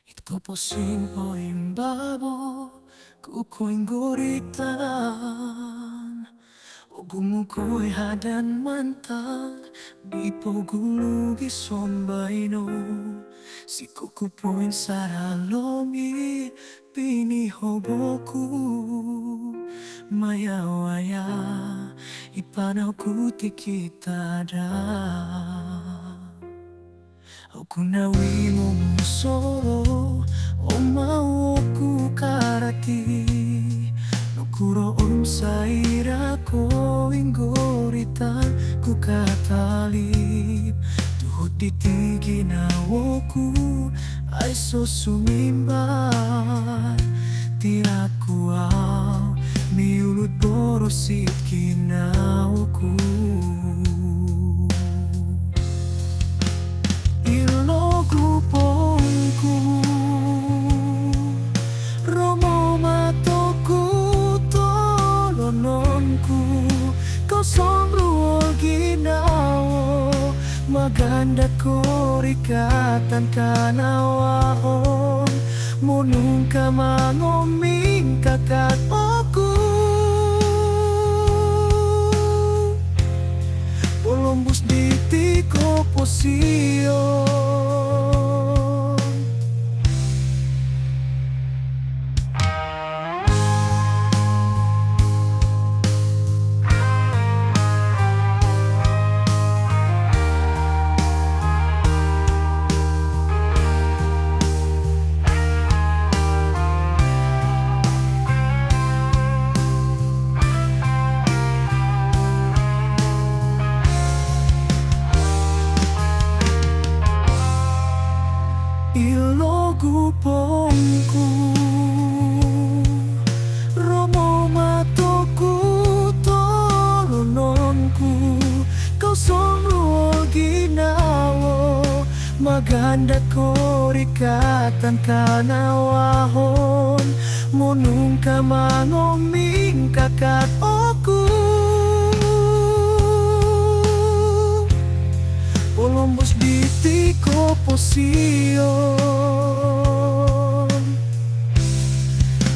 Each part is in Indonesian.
Itko posing po imbabo kuko'y guritan o gumuko'y hadan mantag di po gulugi sombayno si kukupo'y saralomi pinihoboku maya-waya ipanaw kuti kita da Aku nawi mo musoro o mauku karati Nukuro saira ko inggoritan ku katalip Tuhod ditigi na woku ay so sumimba Tirat ku au miulud borosit kinauku Grupongku Romo matoku tolononku Kau sombruol ginawo Maganda korikatan kanawahon Munung ka mangoming kakat oku Polombus ditiko posio Ilogupongku Romo matoku tolononku Kau sombruol ginawo Maganda korikatan kanawahon Munung ka mangoming kakat oku Polombos ditiko posio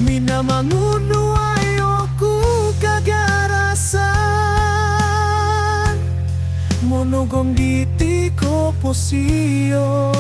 Minamanguno ayoku kagarasan Monogong ditiko posio